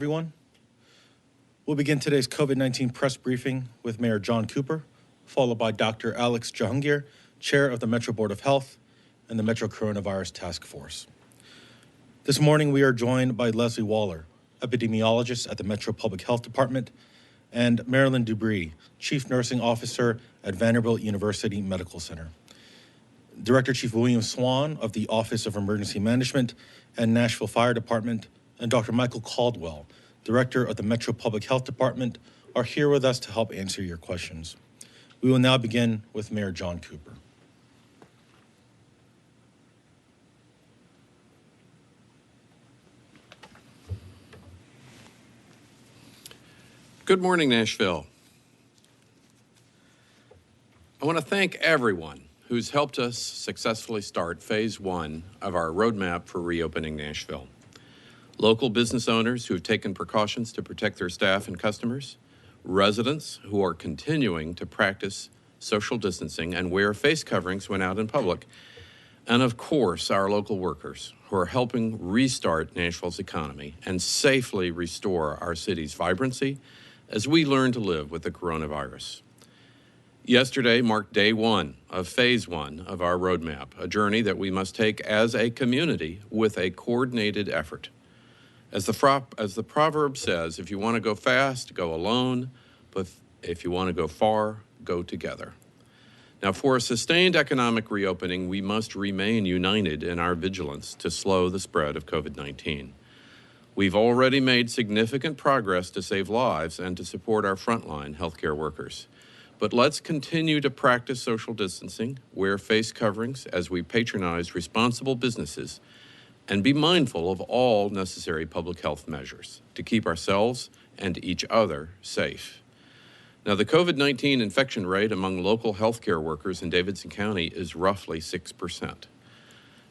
Everyone. We'll begin today's COVID-19 press briefing with Mayor John Cooper, followed by Dr. Alex Jahangir, Chair of the Metro Board of Health and the Metro Coronavirus Task Force. This morning, we are joined by Leslie Waller, epidemiologist at the Metro Public Health Department, and Marilyn Dubree, Chief Nursing Officer at Vanderbilt University Medical Center. Director Chief William Swan of the Office of Emergency Management and Nashville Fire Department, and Dr. Michael Caldwell, Director of the Metro Public Health Department, are here with us to help answer your questions. We will now begin with Mayor John Cooper. Good morning, Nashville. I want to thank everyone who's helped us successfully start phase one of our roadmap for reopening Nashville. Local business owners who have taken precautions to protect their staff and customers, residents who are continuing to practice social distancing and wear face coverings when out in public, and of course, our local workers who are helping restart Nashville's economy and safely restore our city's vibrancy as we learn to live with the coronavirus. Yesterday marked day one of phase one of our roadmap, a journey that we must take as a community with a coordinated effort. As the proverb says, if you want to go fast, go alone, but if you want to go far, go together. Now, for a sustained economic reopening, we must remain united in our vigilance to slow the spread of COVID-19. We've already made significant progress to save lives and to support our frontline healthcare workers. But let's continue to practice social distancing, wear face coverings as we patronize responsible businesses, and be mindful of all necessary public health measures to keep ourselves and each other safe. Now, the COVID-19 infection rate among local healthcare workers in Davidson County is roughly 6%.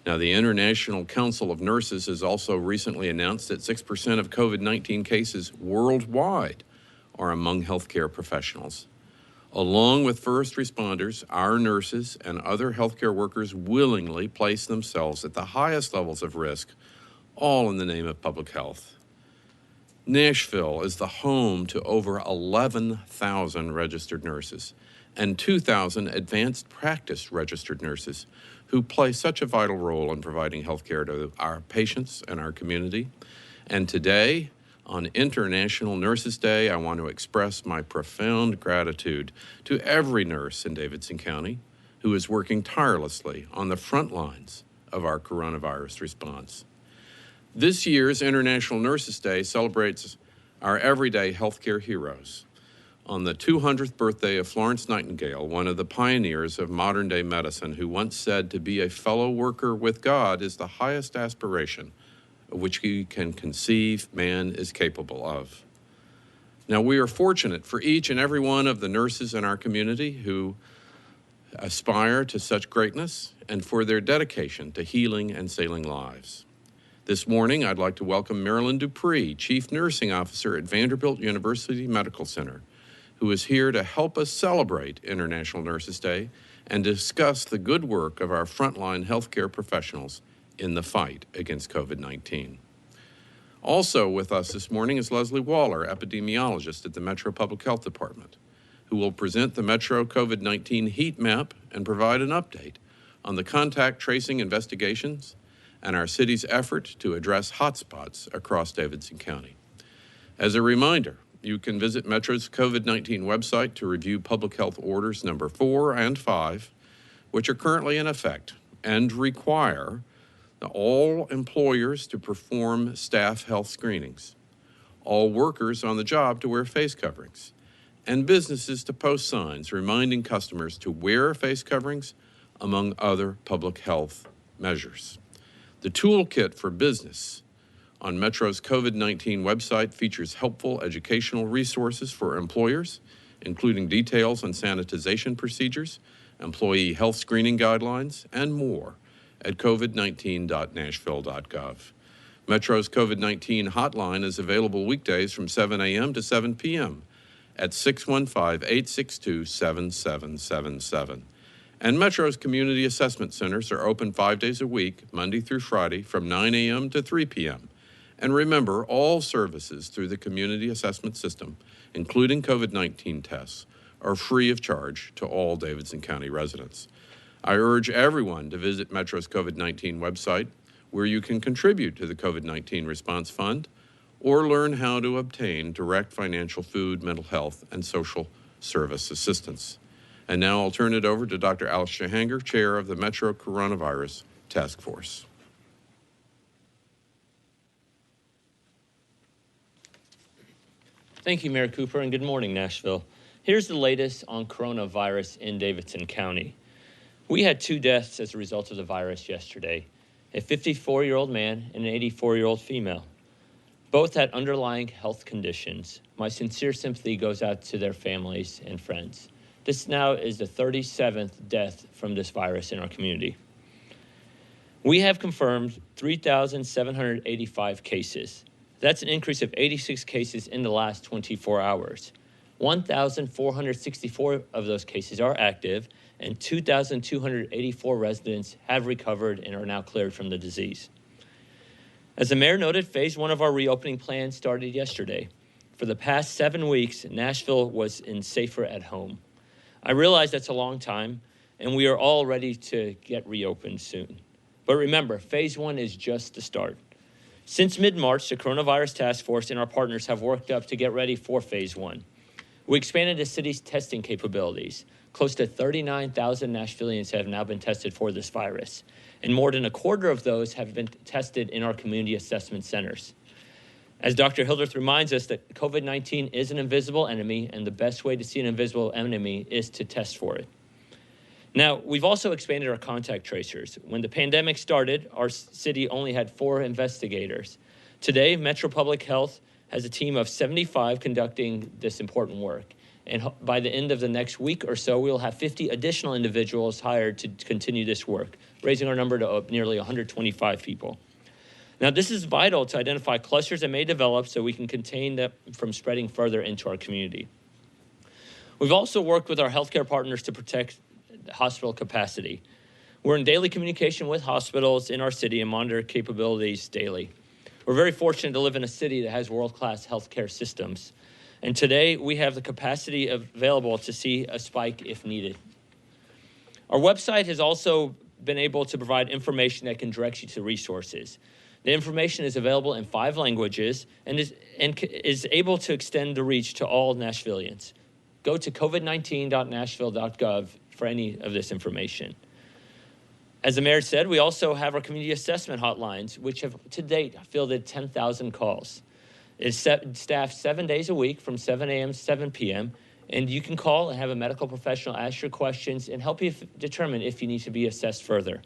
Now, the International Council of Nurses has also recently announced that 6% of COVID-19 cases worldwide are among healthcare professionals. Along with first responders, our nurses and other healthcare workers willingly place themselves at the highest levels of risk, all in the name of public health. Nashville is the home to over 11,000 registered nurses and 2,000 advanced practice registered nurses who play such a vital role in providing healthcare to our patients and our community. And today, on International Nurses Day, I want to express my profound gratitude to every nurse in Davidson County who is working tirelessly on the front lines of our coronavirus response. This year's International Nurses Day celebrates our everyday healthcare heroes. On the 200th birthday of Florence Nightingale, one of the pioneers of modern-day medicine, who once said to be a fellow worker with God is the highest aspiration of which he can conceive man is capable of. Now, we are fortunate for each and every one of the nurses in our community who aspire to such greatness and for their dedication to healing and saving lives. This morning, I'd like to welcome Marilyn Dupree, Chief Nursing Officer at Vanderbilt University Medical Center, who is here to help us celebrate International Nurses Day and discuss the good work of our frontline healthcare professionals in the fight against COVID-19. Also with us this morning is Leslie Waller, epidemiologist at the Metro Public Health Department, who will present the Metro COVID-19 heat map and provide an update on the contact tracing investigations and our city's effort to address hotspots across Davidson County. As a reminder, you can visit Metro's COVID-19 website to review public health orders number 4 and 5, which are currently in effect and require all employers to perform staff health screenings, all workers on the job to wear face coverings, and businesses to post signs reminding customers to wear face coverings, among other public health measures. The toolkit for business on Metro's COVID-19 website features helpful educational resources for employers, including details on sanitization procedures, employee health screening guidelines, and more at covid19.nashville.gov. Metro's COVID-19 hotline is available weekdays from 7 a.m. to 7 p.m. at 615-862-7777. And Metro's community assessment centers are open 5 days a week, Monday through Friday, from 9 a.m. to 3 p.m. And remember, all services through the community assessment system, including COVID-19 tests, are free of charge to all Davidson County residents. I urge everyone to visit Metro's COVID-19 website, where you can contribute to the COVID-19 Response Fund or learn how to obtain direct financial, food, mental health, and social service assistance. And now I'll turn it over to Dr. Alex Jahangir, Chair of the Metro Coronavirus Task Force. Thank you, Mayor Cooper, and good morning, Nashville. Here's the latest on coronavirus in Davidson County. We had 2 deaths as a result of the virus yesterday, a 54-year-old man and an 84-year-old female. Both had underlying health conditions. My sincere sympathy goes out to their families and friends. This now is the 37th death from this virus in our community. We have confirmed 3,785 cases. That's an increase of 86 cases in the last 24 hours. 1,464 of those cases are active, and 2,284 residents have recovered and are now cleared from the disease. As the mayor noted, phase 1 of our reopening plan started yesterday. For the past 7 weeks, Nashville was in safer at home. I realize that's a long time, and we are all ready to get reopened soon. But remember, phase 1 is just the start. Since mid-March, the Coronavirus Task Force and our partners have worked up to get ready for phase 1. We expanded the city's testing capabilities. Close to 39,000 Nashvillians have now been tested for this virus, and more than a quarter of those have been tested in our community assessment centers. As Dr. Hildreth reminds us that COVID-19 is an invisible enemy, and the best way to see an invisible enemy is to test for it. Now, we've also expanded our contact tracers. When the pandemic started, our city only had 4 investigators. Today, Metro Public Health has a team of 75 conducting this important work. And by the end of the next week or so, we'll have 50 additional individuals hired to continue this work, raising our number to nearly 125 people. Now, this is vital to identify clusters that may develop so we can contain them from spreading further into our community. We've also worked with our healthcare partners to protect hospital capacity. We're in daily communication with hospitals in our city and monitor capabilities daily. We're very fortunate to live in a city that has world-class healthcare systems. And today we have the capacity available to see a spike if needed. Our website has also been able to provide information that can direct you to resources. The information is available in 5 languages and is able to extend the reach to all Nashvillians. Go to covid19.nashville.gov for any of this information. As the mayor said, we also have our community assessment hotlines, which have to date fielded 10,000 calls. It's staffed 7 days a week from 7 a.m. to 7 p.m., and you can call and have a medical professional ask your questions and help you determine if you need to be assessed further.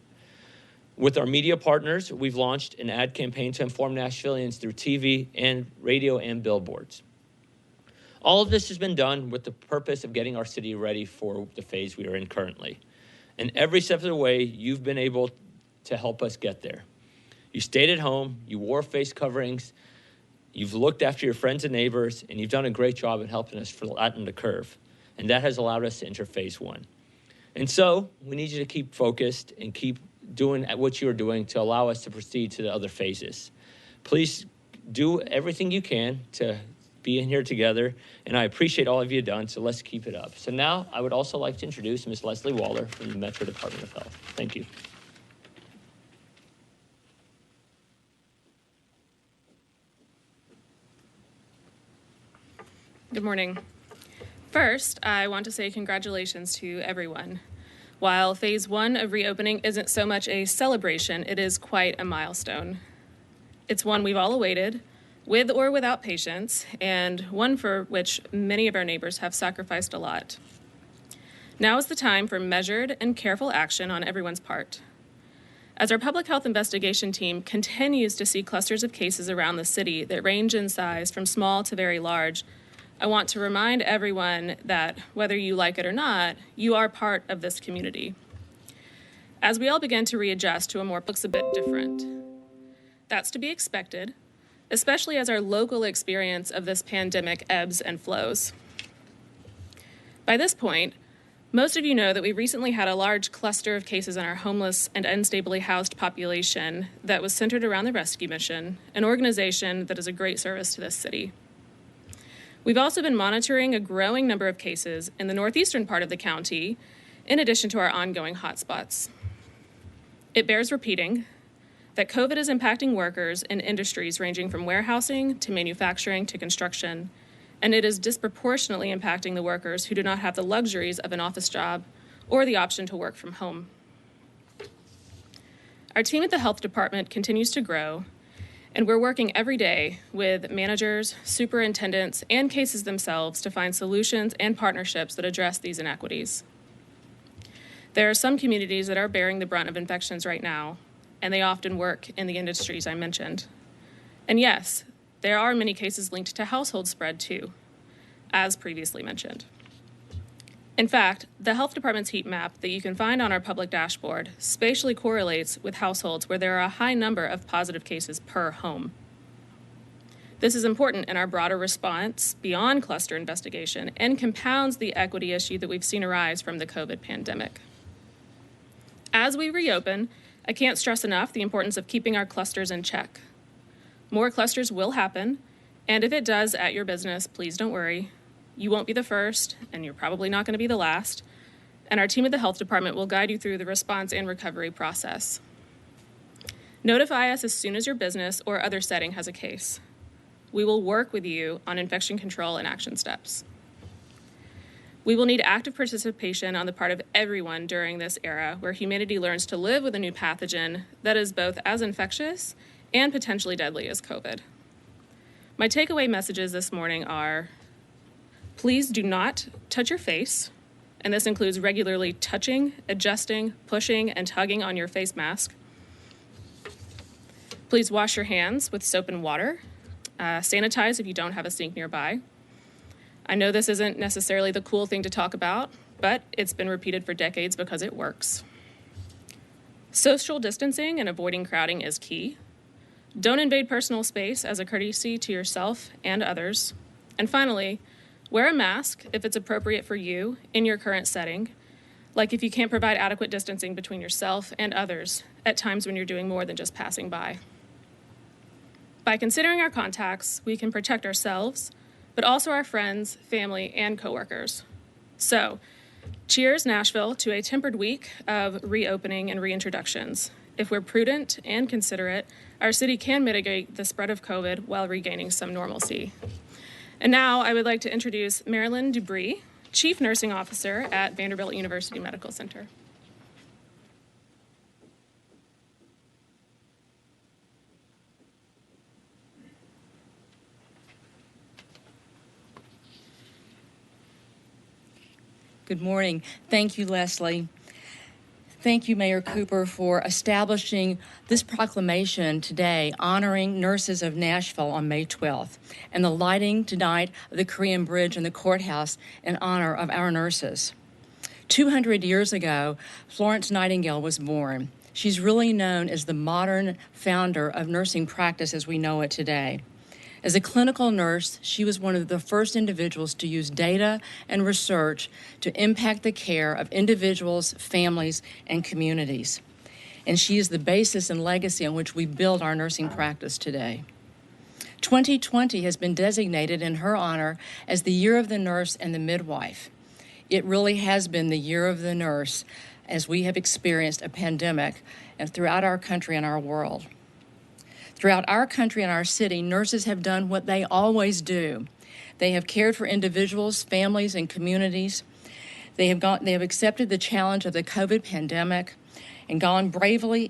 With our media partners, we've launched an ad campaign to inform Nashvillians through TV and radio and billboards. All of this has been done with the purpose of getting our city ready for the phase we are in currently. And every step of the way, you've been able to help us get there. You stayed at home, you wore face coverings, you've looked after your friends and neighbors, and you've done a great job in helping us flatten the curve. And that has allowed us to enter phase 1. And so we need you to keep focused and keep doing what you're doing to allow us to proceed to the other phases. Please do everything you can to be in here together, and I appreciate all of you done, so let's keep it up. So now I would also like to introduce Ms. Leslie Waller from the Metro Department of Health. Thank you. Good morning. First, I want to say congratulations to everyone. While phase 1 of reopening isn't so much a celebration, it is quite a milestone. It's one we've all awaited, with or without patience, and one for which many of our neighbors have sacrificed a lot. Now is the time for measured and careful action on everyone's part. As our public health investigation team continues to see clusters of cases around the city that range in size from small to very large, I want to remind everyone that whether you like it or not, you are part of this community. As we all begin to readjust to a more looks a bit different. That's to be expected, especially as our local experience of this pandemic ebbs and flows. By this point, Most of you know that we recently had a large cluster of cases in our homeless and unstably housed population that was centered around the Rescue Mission, an organization that is a great service to this city. We've also been monitoring a growing number of cases in the northeastern part of the county, in addition to our ongoing hotspots. It bears repeating that COVID is impacting workers in industries ranging from warehousing to manufacturing to construction, and it is disproportionately impacting the workers who do not have the luxuries of an office job or the option to work from home. Our team at the health department continues to grow, and we're working every day with managers, superintendents, and cases themselves to find solutions and partnerships that address these inequities. There are some communities that are bearing the brunt of infections right now, and they often work in the industries I mentioned. And yes, there are many cases linked to household spread too, as previously mentioned. In fact, the health department's heat map that you can find on our public dashboard spatially correlates with households where there are a high number of positive cases per home. This is important in our broader response beyond cluster investigation and compounds the equity issue that we've seen arise from the COVID pandemic. As we reopen, I can't stress enough the importance of keeping our clusters in check. More clusters will happen, and if it does at your business, please don't worry. You won't be the first, and you're probably not going to be the last, and our team at the health department will guide you through the response and recovery process. Notify us as soon as your business or other setting has a case. We will work with you on infection control and action steps. We will need active participation on the part of everyone during this era where humanity learns to live with a new pathogen that is both as infectious and potentially deadly as COVID. My takeaway messages this morning are: please do not touch your face, and this includes regularly touching, adjusting, pushing, and tugging on your face mask. Please wash your hands with soap and water. Sanitize if you don't have a sink nearby. I know this isn't necessarily the cool thing to talk about, but it's been repeated for decades because it works. Social distancing and avoiding crowding is key. Don't invade personal space as a courtesy to yourself and others. And finally, wear a mask if it's appropriate for you in your current setting, like if you can't provide adequate distancing between yourself and others at times when you're doing more than just passing by. By considering our contacts, we can protect ourselves, but also our friends, family, and coworkers. So, cheers, Nashville, to a tempered week of reopening and reintroductions. If we're prudent and considerate, our city can mitigate the spread of COVID while regaining some normalcy. And now I would like to introduce Marilyn Dubree, Chief Nursing Officer at Vanderbilt University Medical Center. Good morning. Thank you, Leslie. Thank you, Mayor Cooper, for establishing this proclamation today honoring nurses of Nashville on May 12th and the lighting tonight of the Korean Bridge and the courthouse in honor of our nurses. 200 years ago, Florence Nightingale was born. She's really known as the modern founder of nursing practice as we know it today. As a clinical nurse, she was one of the first individuals to use data and research to impact the care of individuals, families, and communities. And she is the basis and legacy on which we build our nursing practice today. 2020 has been designated in her honor as the Year of the Nurse and the Midwife. It really has been the Year of the Nurse as we have experienced a pandemic and throughout our country and our world. Throughout our country and our city, nurses have done what they always do. They have cared for individuals, families, and communities. They have accepted the challenge of the COVID pandemic and gone bravely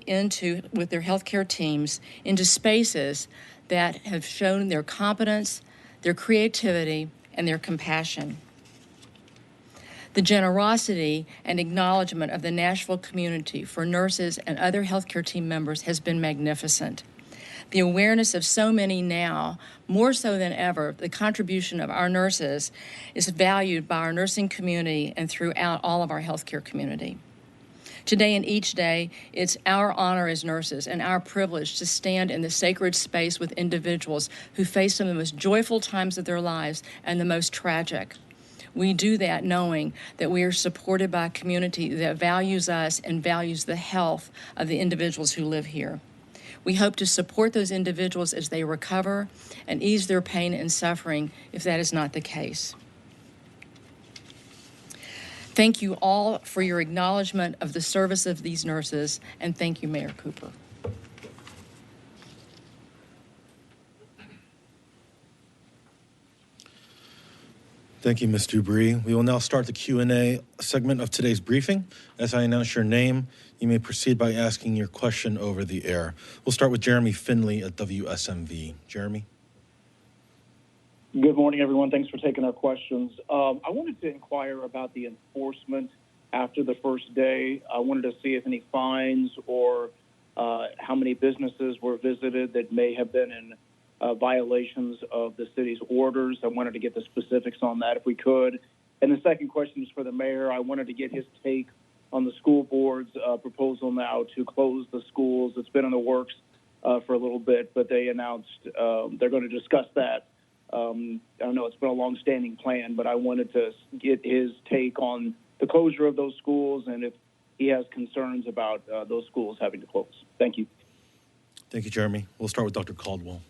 with their healthcare teams into spaces that have shown their competence, their creativity, and their compassion. The generosity and acknowledgement of the Nashville community for nurses and other healthcare team members has been magnificent. The awareness of so many now, more so than ever, the contribution of our nurses is valued by our nursing community and throughout all of our healthcare community. Today and each day, it's our honor as nurses and our privilege to stand in the sacred space with individuals who face some of the most joyful times of their lives and the most tragic. We do that knowing that we are supported by a community that values us and values the health of the individuals who live here. We hope to support those individuals as they recover and ease their pain and suffering if that is not the case. Thank you all for your acknowledgement of the service of these nurses, and thank you, Mayor Cooper. Thank you, Ms. Dubree. We will now start the Q&A segment of today's briefing. As I announce your name, you may proceed by asking your question over the air. We'll start with Jeremy Finley at WSMV. Jeremy? Good morning, everyone. Thanks for taking our questions. I wanted to inquire about the enforcement after the first day. I wanted to see if any fines or how many businesses were visited that may have been in violations of the city's orders. I wanted to get the specifics on that if we could. And the second question is for the mayor. I wanted to get his take on the school board's proposal now to close the schools. It's been in the works for a little bit, but they announced they're going to discuss that. I don't know, it's been a long-standing plan, but I wanted to get his take on the closure of those schools and if he has concerns about those schools having to close. Thank you. Thank you, Jeremy. We'll start with Dr. Caldwell.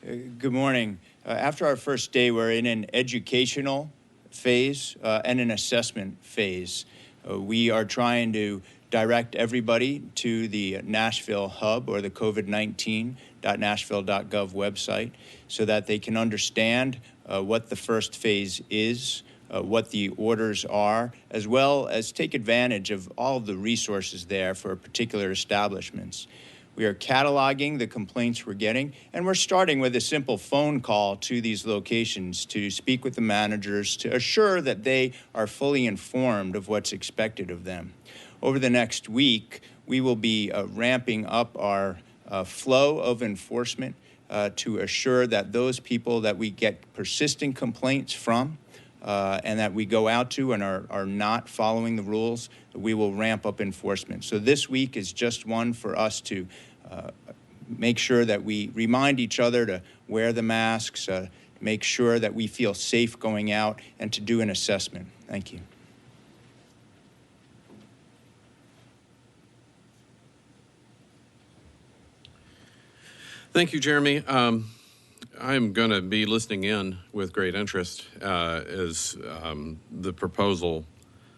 Good morning. After our first day, we're in an educational phase and an assessment phase. We are trying to direct everybody to the Nashville hub or the COVID-19.nashville.gov website so that they can understand what the first phase is, what the orders are, as well as take advantage of all of the resources there for particular establishments. We are cataloging the complaints we're getting, and we're starting with a simple phone call to these locations to speak with the managers to assure that they are fully informed of what's expected of them. Over the next week, we will be ramping up our flow of enforcement to assure that those people that we get persistent complaints from and that we go out to and are not following the rules, we will ramp up enforcement. So this week is just one for us to make sure that we remind each other to wear the masks, make sure that we feel safe going out, and to do an assessment. Thank you. Thank you, Jeremy. I'm going to be listening in with great interest as the proposal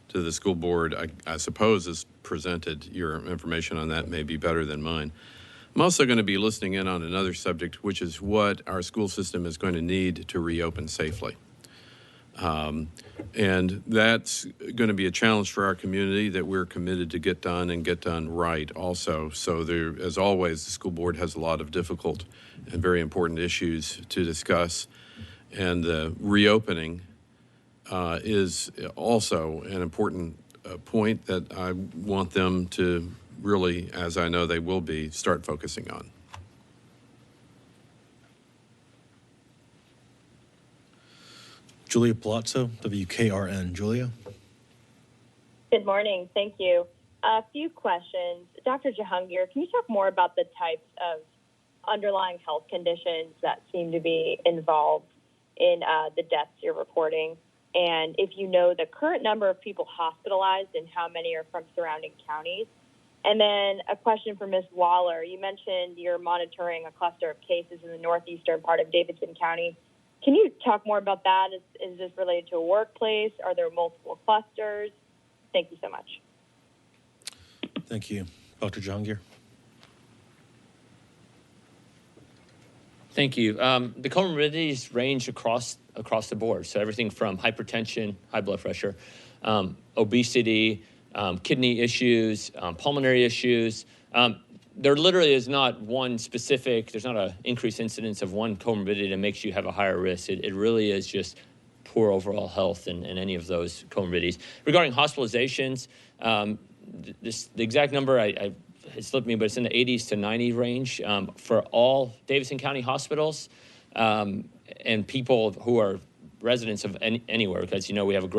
to the school board, I suppose, is presented. Your information on that may be better than mine. I'm also going to be listening in on another subject, which is what our school system is going to need to reopen safely. And that's going to be a challenge for our community that we're committed to get done and get done right also. So there, as always, the school board has a lot of difficult and very important issues to discuss. And the reopening is also an important point that I want them to really, as I know they will be, start focusing on. Julia Palazzo, WKRN. Julia? Good morning. Thank you. A few questions. Dr. Jahangir, can you talk more about the types of underlying health conditions that seem to be involved in the deaths you're reporting? And if you know the current number of people hospitalized and how many are from surrounding counties? And then a question for Ms. Waller. You mentioned you're monitoring a cluster of cases in the northeastern part of Davidson County. Can you talk more about that? Is this related to a workplace? Are there multiple clusters? Thank you so much. Thank you. Dr. Jahangir? Thank you. The comorbidities range across the board. So everything from hypertension, high blood pressure, obesity, kidney issues, pulmonary issues. There literally is not one specific, there's not an increased incidence of one comorbidity that makes you have a higher risk. It really is just poor overall health in any of those comorbidities. Regarding hospitalizations, the exact number, it slipped me, but it's in the 80s to 90 range for all Davidson County hospitals. And people who are residents of anywhere, because we have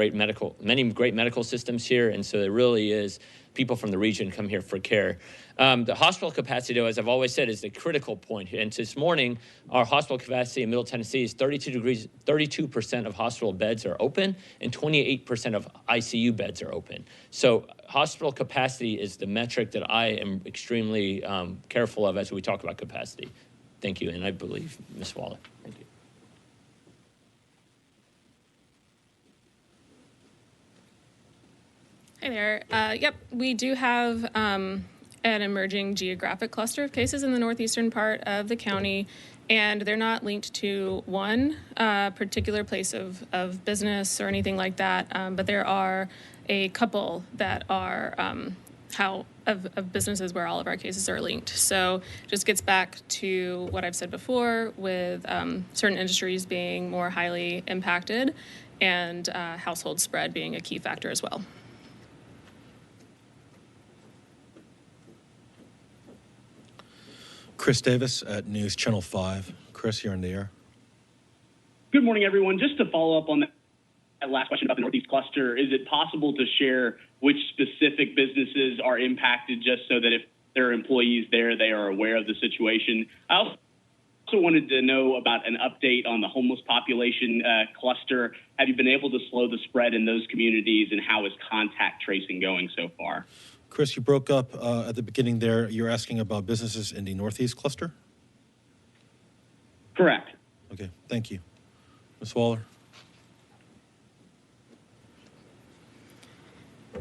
many great medical systems here, and so there really is people from the region come here for care. The hospital capacity, though, as I've always said, is the critical point. And this morning, our hospital capacity in Middle Tennessee is 32% of hospital beds are open, and 28% of ICU beds are open. So hospital capacity is the metric that I am extremely careful of as we talk about capacity. Thank you, and I believe Ms. Waller. Thank you. Hi there. Yep, we do have an emerging geographic cluster of cases in the northeastern part of the county, and they're not linked to one particular place of business or anything like that, but there are a couple that are of businesses where all of our cases are linked. So it just gets back to what I've said before with certain industries being more highly impacted and household spread being a key factor as well. Chris Davis at News Channel 5. Chris, you're in the air. Good morning, everyone. Just to follow up on that last question about the Northeast cluster, is it possible to share which specific businesses are impacted, just so that if there are employees there, they are aware of the situation? I also wanted to know about an update on the homeless population cluster. Have you been able to slow the spread in those communities, and how is contact tracing going so far? Chris, you broke up at the beginning there. You're asking about businesses in the Northeast cluster? Correct. Okay, thank you. Ms. Waller?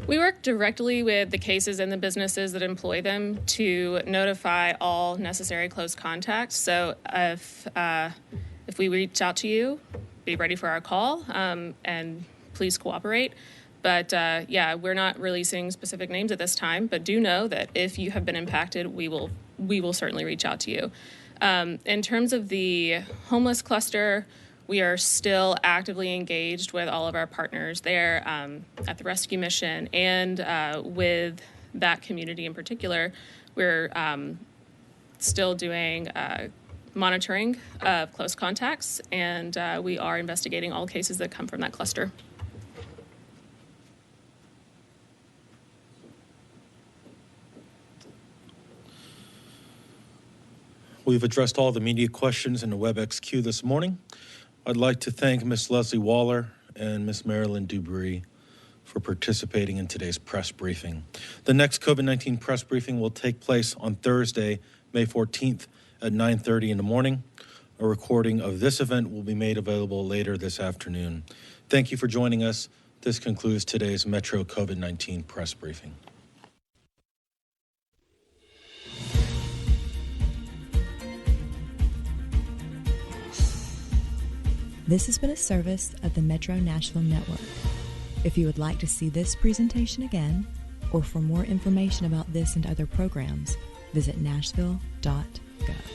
We work directly with the cases and the businesses that employ them to notify all necessary close contacts. So if we reach out to you, be ready for our call, and please cooperate. But yeah, we're not releasing specific names at this time, but do know that if you have been impacted, we will certainly reach out to you. In terms of the homeless cluster, we are still actively engaged with all of our partners there at the rescue mission, and with that community in particular. We're still doing monitoring of close contacts, and we are investigating all cases that come from that cluster. We've addressed all the media questions in the WebEx queue this morning. I'd like to thank Ms. Leslie Waller and Ms. Marilyn Dubree for participating in today's press briefing. The next COVID-19 press briefing will take place on Thursday, May 14th at 9:30 in the morning. A recording of this event will be made available later this afternoon. Thank you for joining us. This concludes today's Metro COVID-19 press briefing. This has been a service of the Metro Nashville Network. If you would like to see this presentation again, or for more information about this and other programs, visit nashville.gov.